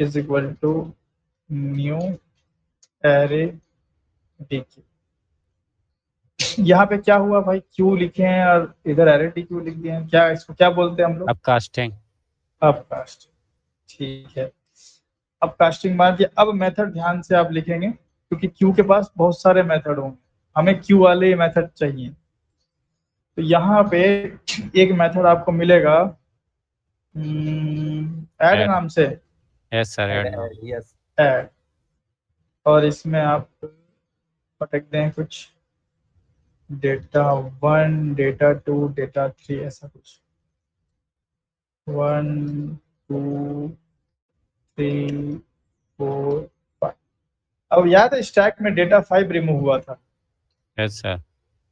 S1: is equal to new array deque. यहाँ पे क्या हुआ भाई, क्यू लिखे हैं और इधर एरे डीक्यू लिख दिए हैं। क्या इसको क्या बोलते हैं हम लोग?
S2: अपकास्टिंग।
S1: अपकास्ट। ठीक है, अपकास्टिंग मार दिया। अब मेथड ध्यान से आप लिखेंगे, क्योंकि क्यू के पास बहुत सारे मेथड होंगे, हमें क्यू वाले मेथड चाहिए। तो यहाँ पे एक मेथड आपको मिलेगा ऐड नाम से,
S2: Yes, sir. add now.
S4: Yes.
S1: Add, और इसमें आप पटक दें कुछ डेटा 1 डेटा 2 डेटा 3 ऐसा कुछ, 1 2 3 4 5। अब याद है स्टैक में डेटा 5 रिमूव हुआ था,
S2: Yes, sir.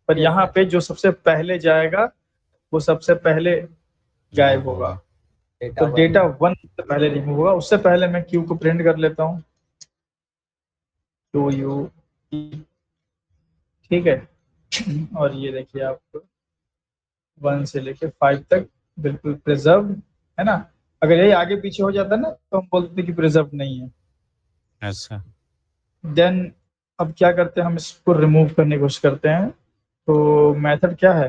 S1: पर यहाँ पे जो सबसे पहले जाएगा वो सबसे पहले गायब होगा। तो डेटा 1 से पहले रिमूव होगा। उससे पहले मैं क्यू को प्रिंट कर लेता हूँ, टू यू, ठीक है। और ये देखिए आप 1 से लेके 5 तक बिल्कुल प्रिजर्व है ना। अगर यही आगे पीछे हो जाता ना तो हम बोलते कि प्रिजर्व नहीं है।
S2: Yes, sir.
S1: देन अब क्या करते हैं, हम इसको रिमूव करने की कोशिश करते हैं। तो मेथड क्या है?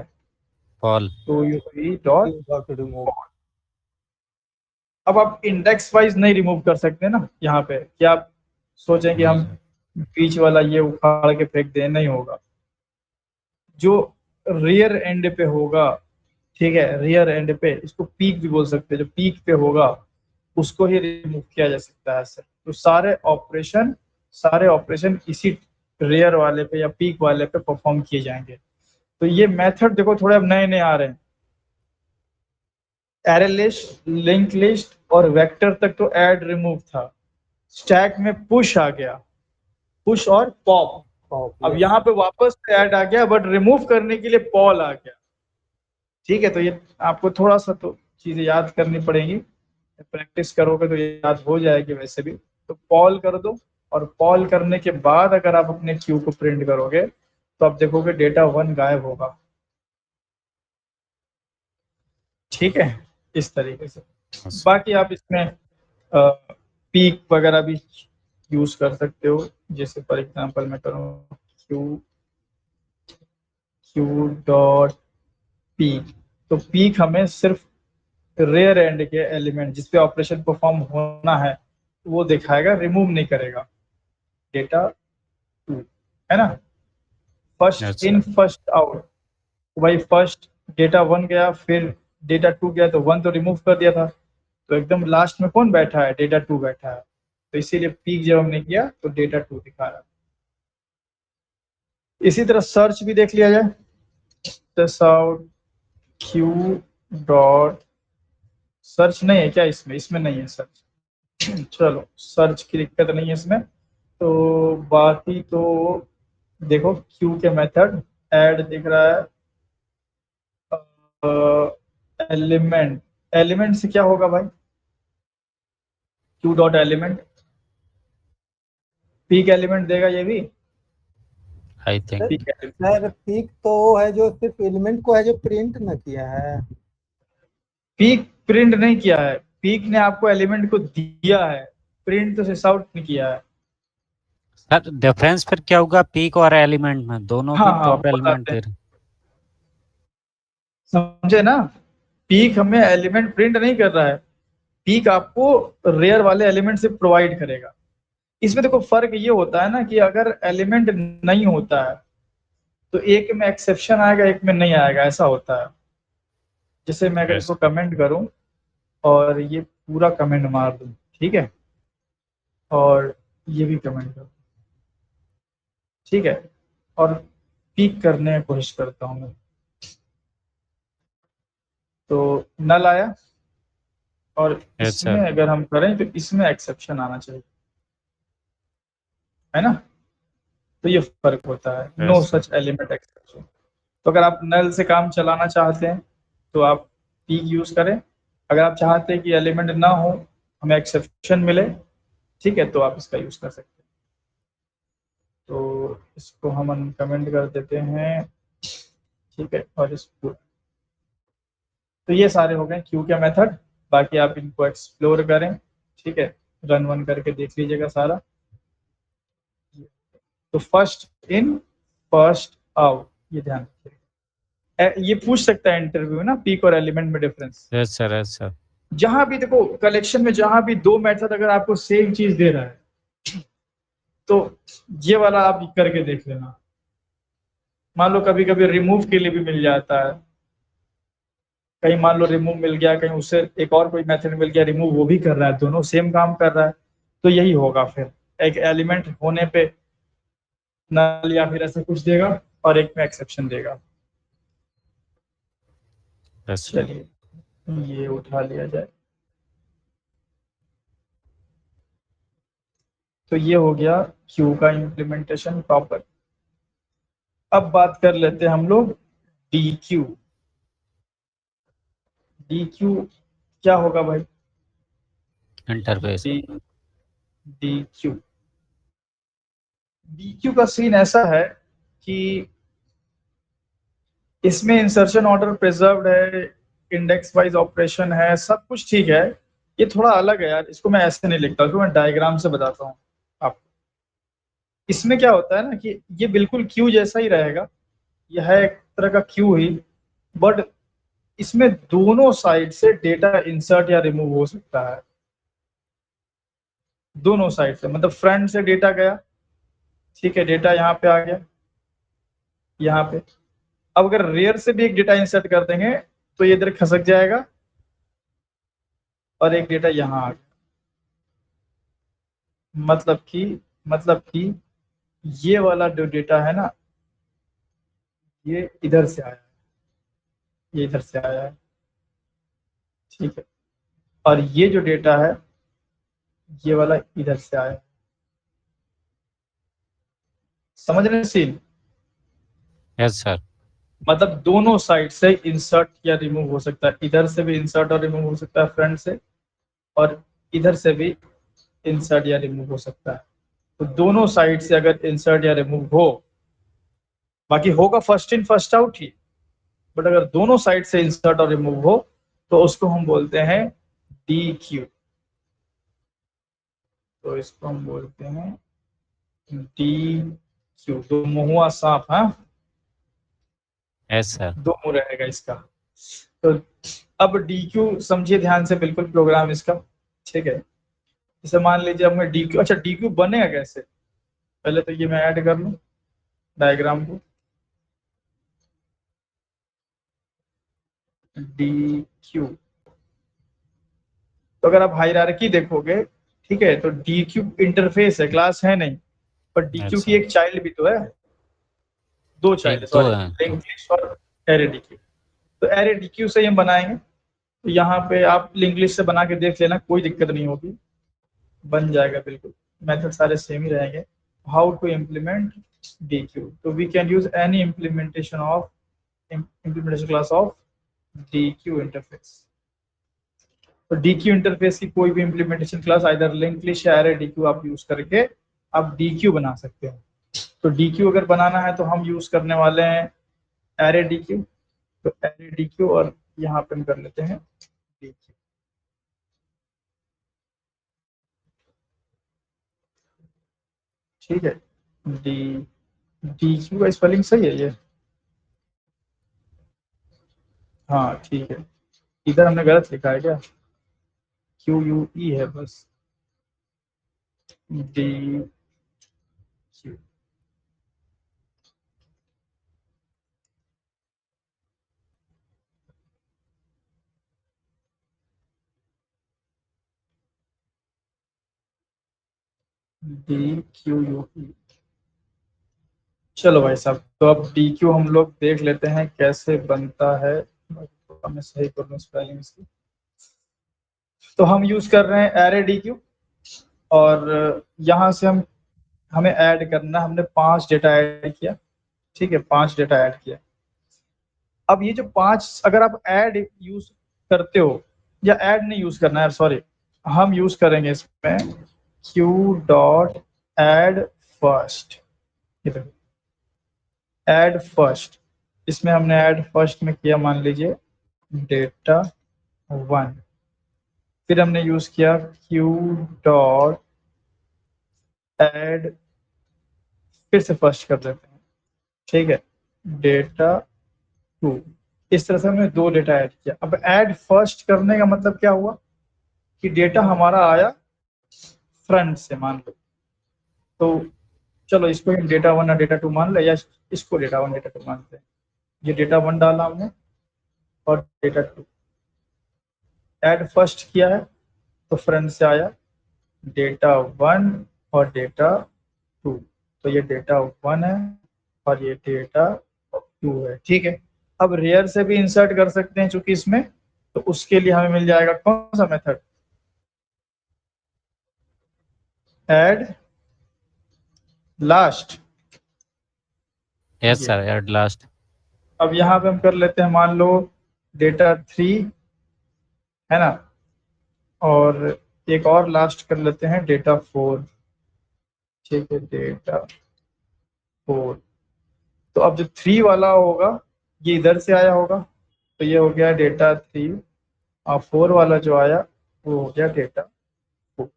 S2: Fall.
S1: To you dot.
S4: Dot remove.
S1: अब आप इंडेक्स वाइज नहीं रिमूव कर सकते ना यहाँ पे, कि आप सोचें कि हम बीच वाला ये उखाड़ के फेंक दें, नहीं होगा। जो रियर एंड पे होगा, ठीक है, रियर एंड पे, इसको पीक भी बोल सकते हैं, जो पीक पे होगा उसको ही रिमूव किया जा सकता है सर। तो सारे ऑपरेशन इसी रियर वाले पे या पीक वाले पे परफॉर्म किए जाएंगे। तो ये मेथड देखो थोड़े अब नए नए आ रहे हैं। एरे लिस्ट, लिंक लिस्ट और वेक्टर तक तो ऐड रिमूव था, स्टैक में पुश आ गया, पुश और पॉप। अब यहाँ पे वापस ऐड आ गया, बट रिमूव करने के लिए पॉल आ गया। ठीक है, तो ये आपको थोड़ा सा तो चीजें याद करनी पड़ेगी, प्रैक्टिस करोगे तो ये याद हो जाएगी वैसे भी। तो पॉल कर दो, और पॉल करने के बाद अगर आप अपने क्यू को प्रिंट करोगे तो आप देखोगे डेटा 1 गायब होगा। ठीक है, इस तरीके से। बाकी आप इसमें पीक वगैरह भी यूज कर सकते हो। जैसे फॉर एग्जांपल मैं करूँ क्यू डॉट पीक, तो पीक हमें सिर्फ रेयर एंड के एलिमेंट जिसपे ऑपरेशन परफॉर्म होना है वो दिखाएगा, रिमूव नहीं करेगा। डेटा 2 है ना, फर्स्ट
S2: अच्छा
S1: इन फर्स्ट आउट। भाई फर्स्ट डेटा 1 गया, फिर डेटा 2 गया, तो 1 तो रिमूव कर दिया था, तो एकदम लास्ट में कौन बैठा है, डेटा 2 बैठा है, तो इसीलिए पीक जब हमने किया तो डेटा 2 दिखा रहा है। इसी तरह सर्च भी देख लिया जाए, आउट क्यू डॉट सर्च नहीं है क्या इसमें, इसमें नहीं है सर्च। चलो सर्च की दिक्कत नहीं है इसमें, तो बाकी तो देखो क्यू के मेथड ऐड दिख रहा है, एलिमेंट, एलिमेंट से क्या होगा भाई, Q dot element, peak element देगा ये भी,
S2: I think
S1: peak element.
S4: Sir peak तो है जो सिर्फ एलिमेंट को है जो प्रिंट न किया है।
S1: पीक प्रिंट नहीं किया है, पीक ने आपको एलिमेंट को दिया है, प्रिंट तो सिस आउट नहीं किया है।
S2: सर डिफरेंस फिर क्या होगा पीक और एलिमेंट में, दोनों
S1: हाँ
S2: भी
S1: हाँ
S2: टॉप एलिमेंट
S1: बताते
S2: दे
S1: हैं,
S2: रहे।
S1: समझे ना, पीक हमें एलिमेंट प्रिंट नहीं कर रहा है, पीक आपको रेयर वाले एलिमेंट से प्रोवाइड करेगा। इसमें देखो फर्क ये होता है ना कि अगर एलिमेंट नहीं होता है तो एक में एक्सेप्शन आएगा, एक में नहीं आएगा, ऐसा होता है। जैसे मैं अगर
S2: Yes.
S1: इसको कमेंट करूं और ये पूरा कमेंट मार दूं, ठीक है, और ये भी कमेंट करूं, ठीक है, और पीक करने की कोशिश करता हूं मैं, तो नल आया, और
S2: Yes,
S1: इसमें
S2: sir.
S1: अगर हम करें तो इसमें एक्सेप्शन आना चाहिए, है ना, तो ये फर्क होता है, no
S2: Yes, sir.
S1: Such element exception. तो अगर आप नल से काम चलाना चाहते हैं तो आप पीक यूज करें, अगर आप चाहते हैं कि एलिमेंट ना हो, हमें एक्सेप्शन मिले, ठीक है, तो आप इसका यूज कर सकते हैं। तो इसको हम अनकमेंट कर देते हैं, ठीक है, और इसको, तो ये सारे हो गए क्यू के मेथड, बाकी आप इनको एक्सप्लोर करें, ठीक है, रन वन करके देख लीजिएगा सारा। तो फर्स्ट इन फर्स्ट आउट, ये ध्यान रखिए, ये पूछ सकता है इंटरव्यू में ना, पीक और एलिमेंट में difference.
S2: Yes, sir. Yes, sir.
S1: जहां भी देखो कलेक्शन में जहां भी दो मेथड अगर आपको सेम चीज दे रहा है तो ये वाला आप करके देख लेना। मान लो कभी कभी रिमूव के लिए भी मिल जाता है, कहीं मान लो रिमूव मिल गया, कहीं उससे एक और कोई मेथड मिल गया रिमूव, वो भी कर रहा है, दोनों सेम काम कर रहा है, तो यही होगा फिर, एक एलिमेंट होने पे नल या फिर ऐसा कुछ देगा और एक में एक्सेप्शन देगा।
S2: Yes, sir.
S1: चलिए ये उठा लिया जाए, तो ये हो गया क्यू का इम्प्लीमेंटेशन प्रॉपर। अब बात कर लेते हैं हम लोग डी क्यू। डी क्यू क्या होगा भाई,
S2: Interface.
S1: D Q, D Q का सीन ऐसा है कि इसमें इंसर्शन ऑर्डर प्रिजर्व्ड है, इंडेक्स वाइज ऑपरेशन है, सब कुछ ठीक है। ये थोड़ा अलग है यार, इसको मैं ऐसे नहीं लिखता, इसको मैं डायग्राम से बताता हूँ आपको। इसमें क्या होता है ना कि ये बिल्कुल क्यू जैसा ही रहेगा, यह है एक तरह का क्यू ही, बट इसमें दोनों साइड से डेटा इंसर्ट या रिमूव हो सकता है, दोनों साइड से, मतलब फ्रंट से डेटा गया, ठीक है, डेटा यहाँ पे आ गया, यहाँ पे, अब अगर रेयर से भी एक डेटा इंसर्ट कर देंगे तो ये इधर खसक जाएगा और एक डेटा यहाँ आ गया, मतलब कि ये वाला जो डेटा है ना, ये इधर से आया है, ये इधर से आया है, ठीक है, और ये जो डेटा है ये वाला इधर से आया है, समझ रहे हैं सीन,
S2: Yes, sir.
S1: मतलब दोनों साइड से इंसर्ट या रिमूव हो सकता है, इधर से भी इंसर्ट और रिमूव हो सकता है फ्रंट से, और इधर से भी इंसर्ट या रिमूव हो सकता है। तो दोनों साइड से अगर इंसर्ट या रिमूव हो, बाकी होगा first in first out he, but अगर दोनों साइड से इंसर्ट और रिमूव हो तो उसको हम बोलते हैं डी क्यू। तो इसको हम बोलते हैं डी क्यू, दो मुहुआ सांप, हाँ
S2: यस सर।
S1: दो मुंह रहेगा इसका। तो अब डी क्यू समझिए ध्यान से, बिल्कुल प्रोग्राम इसका, ठीक है। जैसे मान लीजिए अब मैं डी क्यू, अच्छा डी क्यू बनेगा कैसे, पहले तो ये मैं ऐड कर लूं डायग्राम को, डी क्यू। तो अगर आप हायरार्की देखोगे, ठीक है, तो डी क्यू इंटरफेस है, क्लास है नहीं, पर डी क्यू की
S2: अच्छा।
S1: एक चाइल्ड भी तो है, दो चाइल्ड,
S2: दो
S1: सॉरी,
S2: है।
S1: लिंक लिस्ट और एरे डी क्यू। तो एरे डी क्यू से ही हम बनाएंगे। तो यहाँ पे आप लिंक लिस्ट से बना के देख लेना, कोई दिक्कत नहीं होगी, बन जाएगा बिल्कुल, मेथड सारे सेम ही रहेंगे। How to implement deque, तो we can use any implementation class of deque interface. तो डी क्यू इंटरफेस की कोई भी implementation class, either link list या एरे डी क्यू आप यूज करके आप डी क्यू बना सकते हो। तो डी क्यू अगर बनाना है तो हम यूज करने वाले हैं एरे डी क्यू। तो एरे डी क्यू, और यहाँ पे हम कर लेते हैं डी क्यू। ठीक है, डी डी क्यू का स्पेलिंग सही है ये, हाँ ठीक है, इधर हमने गलत लिखा है क्या, क्यू यू ई है बस, D Q. D Q U ई। चलो भाई साहब, तो अब डी क्यू हम लोग देख लेते हैं कैसे बनता है, मैं सही कर लूँ स्पेलिंग इसकी। तो हम यूज कर रहे हैं एरे डी क्यू, और यहाँ से हमें ऐड करना, हमने 5 डेटा ऐड किया, ठीक है, 5 डेटा ऐड किया। अब ये जो 5, अगर आप ऐड यूज करते हो, या ऐड नहीं यूज करना है, सॉरी, हम यूज करेंगे इसमें queue dot add first, add first. इसमें हमने ऐड फर्स्ट में किया, मान लीजिए डेटा 1, फिर हमने यूज किया क्यू डॉट ऐड, फिर से फर्स्ट कर देते हैं, ठीक है, डेटा 2। इस तरह से हमने 2 डेटा ऐड किया। अब ऐड फर्स्ट करने का मतलब क्या हुआ कि डेटा हमारा आया फ्रंट से, मान लो, तो चलो इसको हम डेटा 1 और डेटा 2 मान ले, या इसको डेटा 1 डेटा 2 मानते हैं। ये डेटा 1 डाला हमने और डेटा 2, ऐड फर्स्ट किया है तो फ्रंट से आया डेटा 1 और डेटा 2। तो ये डेटा 1 है और ये डेटा 2 है, ठीक है। अब रेयर से भी इंसर्ट कर सकते हैं चूंकि इसमें, तो उसके लिए हमें मिल जाएगा कौन सा method, add last.
S2: Yes sir, at last.
S1: अब यहाँ पे हम कर लेते हैं, मान लो डेटा 3 है ना, और एक और लास्ट कर लेते हैं डेटा 4, ठीक है, डेटा 4। तो अब जो 3 वाला होगा ये इधर से आया होगा, तो ये हो गया डेटा 3, और 4 वाला जो आया वो हो गया डेटा 4,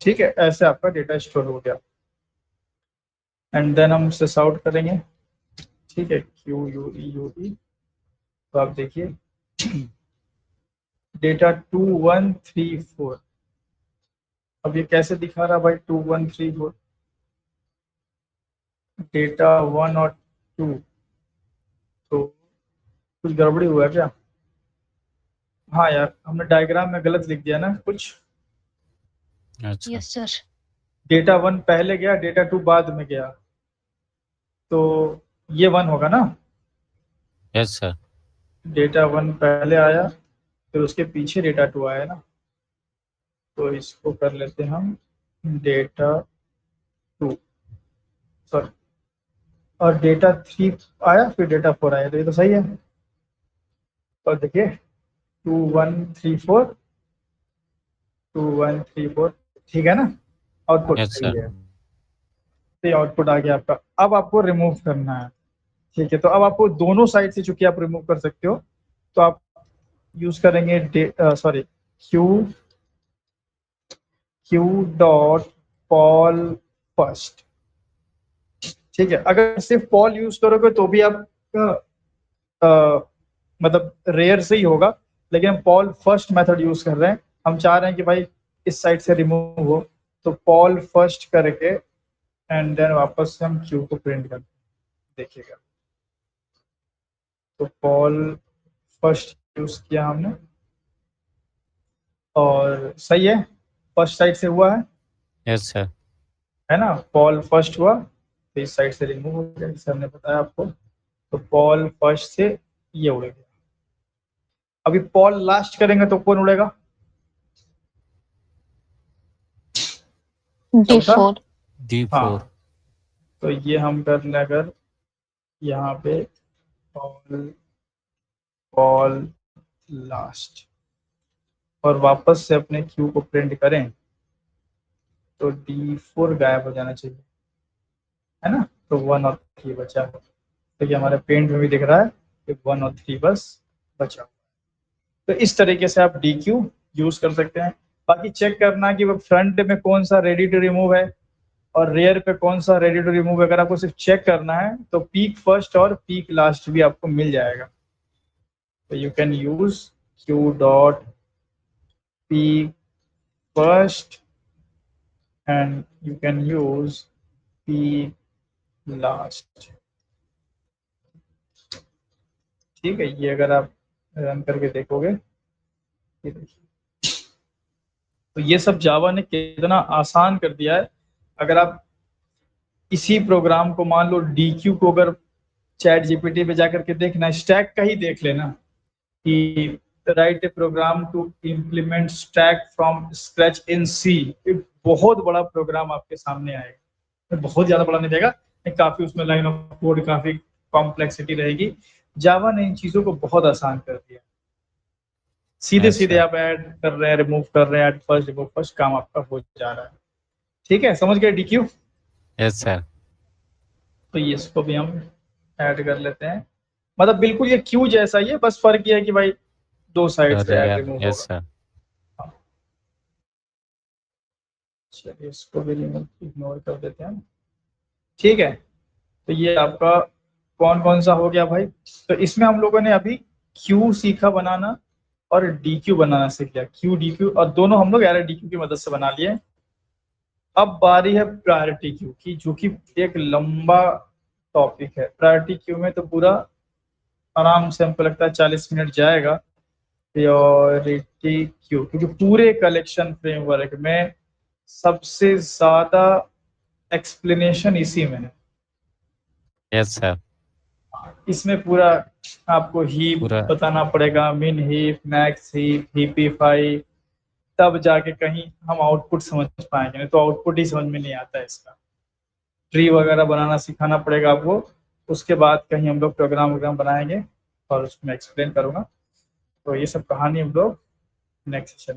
S1: ठीक है। ऐसे आपका डेटा स्टोर हो गया, एंड देन हम सिस आउट करेंगे, ठीक है, क्यू यू ई। तो आप देखिए डेटा 2 1 3 4, अब ये कैसे दिखा रहा भाई 2 1 3 4, डेटा 1 और 2, तो कुछ गड़बड़ी हुआ है क्या, हाँ यार हमने डायग्राम में गलत लिख दिया ना कुछ,
S2: अच्छा।
S3: Yes sir.
S1: डेटा 1 पहले गया, डेटा 2 बाद में गया, तो ये 1 होगा ना,
S2: यस सर।
S1: डेटा 1 पहले आया फिर उसके पीछे डेटा 2 आया ना, तो इसको कर लेते हैं हम डेटा 2, सॉरी, और डेटा 3 आया फिर डेटा 4 आया, तो ये तो सही है। और देखिए 2 1 3 4, 2 1 3 4, ठीक है ना, आउटपुट
S2: यस
S1: सही
S2: सर।
S1: है, तो ये आउटपुट आ गया आपका। अब आपको रिमूव करना है, ठीक है, तो अब आपको दोनों साइड से चूंकि आप रिमूव कर सकते हो, तो आप यूज करेंगे sorry Q Q dot Paul first. ठीक है, अगर सिर्फ पॉल यूज करोगे तो भी आपका मतलब रेयर से ही होगा, लेकिन हम पॉल फर्स्ट मेथड यूज कर रहे हैं। हम चाह रहे हैं कि भाई इस साइड से रिमूव हो, तो पॉल फर्स्ट करके एंड देन वापस से हम क्यू को प्रिंट करते हैं। देखिएगा, तो पॉल फर्स्ट यूज किया हमने और सही है, फर्स्ट साइड से हुआ है
S2: यस सर।
S1: है ना। पॉल फर्स्ट हुआ तो इस साइड से रिमूव हो गया, जैसे हमने बताया आपको। तो पॉल फर्स्ट से ये उड़ गया। अभी पॉल लास्ट करेंगे तो कौन उड़ेगा?
S3: D4
S2: D4
S1: हाँ, तो ये हम कर लें अगर यहाँ पे पॉल लास्ट और वापस से अपने क्यू को प्रिंट करें तो D4 गायब हो जाना चाहिए, है ना। तो 1 और 3 बचा है। तो ये हमारे पेंट में भी दिख रहा है कि 1 और 3 बस बचा। तो इस तरीके से आप DQ यूज कर सकते हैं। बाकी चेक करना कि वो फ्रंट में कौन सा रेडी टू रिमूव है और रेयर पे कौन सा रेडी टू रिमूव है। अगर आपको सिर्फ चेक करना है तो पीक फर्स्ट और पीक लास्ट भी आपको मिल जाएगा। तो you can use Q dot peak first and you can use peak last. ठीक है, ये अगर आप रन करके देखोगे, ये देखिए, तो ये सब जावा ने कितना आसान कर दिया है। अगर आप इसी प्रोग्राम को मान लो DQ को अगर चैट जीपीटी पे जाकर के देखना, स्टैक का ही देख लेना कि write a program to implement stack from scratch in C, बहुत बड़ा प्रोग्राम आपके सामने आएगा। बहुत ज्यादा बड़ा नहीं देगा, काफी उसमें लाइन ऑफ कोड काफी कॉम्प्लेक्सिटी रहेगी। जावा ने इन चीजों को बहुत आसान कर दिया। सीधे
S2: अच्छा।
S1: सीधे आप ऐड कर रहे हैं, रिमूव कर रहे हैं, ऐड फर्स्ट रिमूव फर्स्ट, काम आपका हो जा रहा है। ठीक है, समझ गए DQ?
S2: Yes sir.
S1: तो ये इसको भी हम ऐड कर लेते हैं। मतलब बिल्कुल ये क्यू जैसा ही है, बस फर्क ये है कि भाई दो साइड से ऐड रिमूव
S2: यस
S1: होगा।
S2: सर।
S1: चलिए इसको भी इग्नोर कर देते हैं। ठीक है, तो ये आपका कौन कौन सा हो गया भाई। तो इसमें हम लोगों ने अभी क्यू सीखा बनाना और DQ बनाना सीख लिया। क्यू DQ और दोनों हम लोग एरर DQ की मदद से बना लिए। अब बारी है प्रायोरिटी क्यू की, जो कि एक लंबा टॉपिक है। प्रायोरिटी क्यू में तो पूरा आराम से हमको लगता है 40 मिनट जाएगा। प्रायोरिटी क्यू, क्योंकि पूरे कलेक्शन फ्रेमवर्क में सबसे ज्यादा एक्सप्लेनेशन इसी में है।
S2: Yes sir.
S1: इसमें पूरा आपको हीप
S2: पूरा
S1: बताना पड़ेगा, मिन हीप, मैक्स हीप, हीपीफाई, तब जाके कहीं हम आउटपुट समझ पाएंगे, नहीं तो आउटपुट ही समझ में नहीं आता है इसका। ट्री वगैरह बनाना सिखाना पड़ेगा आपको, उसके बाद कहीं हम लोग प्रोग्राम वोग्राम बनाएंगे और उसमें एक्सप्लेन करूंगा। तो ये सब कहानी हम लोग नेक्स्ट सेशन